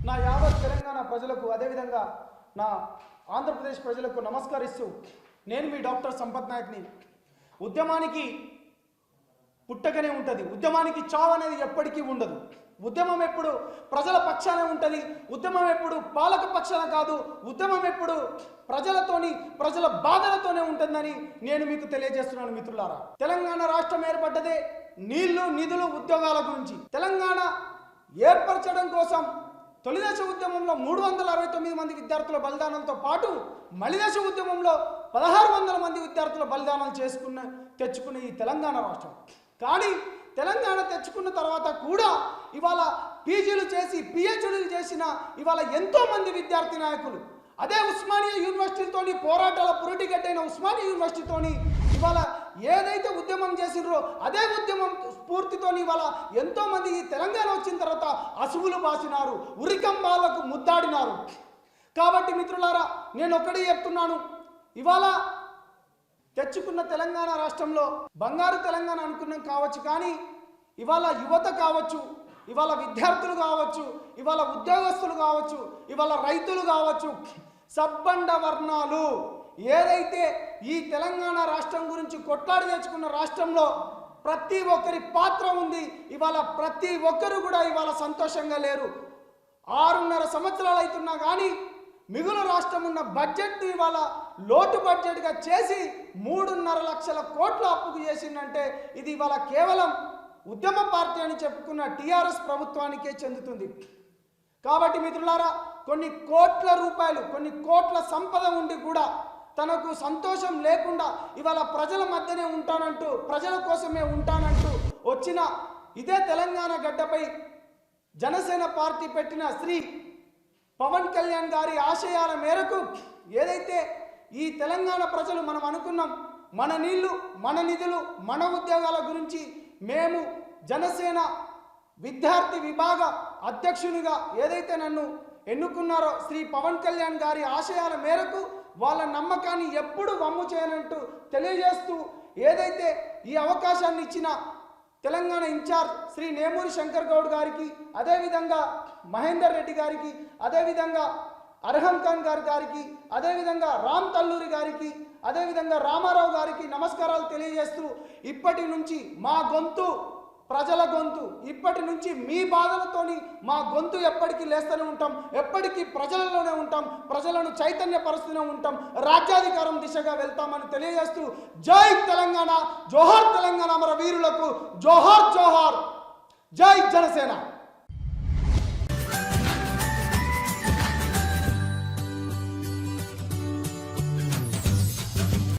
నా యావత్ తెలంగాణ ప్రజలకు అదేవిధంగా నా ఆంధ్రప్రదేశ్ ప్రజలకు నమస్కరిస్తూ నేను మీ డాక్టర్ సంపత్ నాయక్ని. ఉద్యమానికి పుట్టకనే ఉంటుంది, ఉద్యమానికి చావు అనేది ఎప్పటికీ ఉండదు. ఉద్యమం ఎప్పుడు ప్రజల పక్షానే ఉంటుంది, ఉద్యమం ఎప్పుడు పాలక పక్షాన కాదు, ఉద్యమం ఎప్పుడు ప్రజలతోని ప్రజల బాధలతోనే ఉంటుందని నేను మీకు తెలియజేస్తున్నాను మిత్రులారా. తెలంగాణ రాష్ట్రం ఏర్పడ్డదే నీళ్లు నిధులు ఉద్యోగాల గురించి. తెలంగాణ ఏర్పరచడం కోసం తొలిదశ ఉద్యమంలో 369 మంది విద్యార్థుల బలిదానంతో పాటు మలిదశ ఉద్యమంలో 1600 మంది విద్యార్థుల బలిదానాలు తెచ్చుకున్న ఈ తెలంగాణ రాష్ట్రం. కానీ తెలంగాణ తెచ్చుకున్న తర్వాత కూడా ఇవాళ పీజీలు చేసి పిహెచ్డీలు చేసిన ఇవాళ ఎంతోమంది విద్యార్థి నాయకులు అదే ఉస్మానియా యూనివర్సిటీతోని పోరాటాల పురిటిగడ్డైన ఉస్మానియా యూనివర్సిటీతోని ఇవాళ ఏదైతే ఉద్యమం చేసినరో అదే ఉద్యమం స్ఫూర్తితోని ఇవాళ ఎంతోమంది ఈ తెలంగాణ వచ్చిన తర్వాత అసువులు బాసినారు, ఉరికంబాలకు ముద్దాడినారు. కాబట్టి మిత్రులారా నేను ఒక్కడే చెప్తున్నాను, ఇవాళ తెచ్చుకున్న తెలంగాణ రాష్ట్రంలో బంగారు తెలంగాణ అనుకున్నాం కావచ్చు, కానీ ఇవాళ యువత కావచ్చు, ఇవాళ విద్యార్థులు కావచ్చు, ఇవాళ ఉద్యోగస్తులు కావచ్చు, ఇవాళ రైతులు కావచ్చు, సబ్బండ వర్ణాలు ఏదైతే ఈ తెలంగాణ రాష్ట్రం గురించి కొట్లాడి తెచ్చుకున్న రాష్ట్రంలో ప్రతి ఒక్కరి పాత్ర ఉంది. ఇవాళ ప్రతి ఒక్కరు కూడా ఇవాళ సంతోషంగా లేరు. 6.5 సంవత్సరాలు అవుతున్నా కానీ మిగులు రాష్ట్రం ఉన్న బడ్జెట్ ఇవాళ లోటు బడ్జెట్గా చేసి 3.5 లక్షల కోట్ల అప్పుకు చేసిందంటే ఇది ఇవాళ కేవలం ఉద్యమ పార్టీ అని చెప్పుకున్న టీఆర్ఎస్ ప్రభుత్వానికే చెందుతుంది. కాబట్టి మిత్రులారా, కొన్ని కోట్ల రూపాయలు కొన్ని కోట్ల సంపద ఉండి కూడా తనకు సంతోషం లేకుండా ఇవాళ ప్రజల మధ్యనే ఉంటానంటూ ప్రజల కోసమే ఉంటానంటూ వచ్చిన ఇదే తెలంగాణ గడ్డపై జనసేన పార్టీ పెట్టిన శ్రీ పవన్ కళ్యాణ్ గారి ఆశయాల మేరకు ఏదైతే ఈ తెలంగాణ ప్రజలు మనం అనుకున్నాం మన నీళ్లు మన నిధులు మన ఉద్యోగాల గురించి మేము జనసేన విద్యార్థి విభాగ అధ్యక్షునిగా ఏదైతే నన్ను ఎన్నుకున్నారో శ్రీ పవన్ కళ్యాణ్ గారి ఆశయాల మేరకు వాళ్ళ నమ్మకాన్ని ఎప్పుడు వమ్ము చేయనంటూ తెలియజేస్తూ ఏదైతే ఈ అవకాశాన్ని ఇచ్చిన తెలంగాణ ఇన్ఛార్జ్ శ్రీ నేమూరి శంకర్ గౌడ్ గారికి, అదేవిధంగా మహేందర్ రెడ్డి గారికి, అదేవిధంగా అర్హం ఖాన్ గారికి, అదేవిధంగా రామ్ తల్లూరి గారికి, అదేవిధంగా రామారావు గారికి నమస్కారాలు తెలియజేస్తూ ఇప్పటి నుంచి మా గొంతు ప్రజల గొంతు, ఇప్పటి నుంచి మీ బాధలతోని మా గొంతు ఎప్పటికీ లేస్తూనే ఉంటాం, ఎప్పటికీ ప్రజలలోనే ఉంటాం, ప్రజలను చైతన్యపరుస్తూనే ఉంటాం, రాజ్యాధికారం దిశగా వెళ్తామని తెలియజేస్తూ జై తెలంగాణ, జోహార్ తెలంగాణ అమర వీరులకు, జోహార్ జోహార్, జై జనసేన.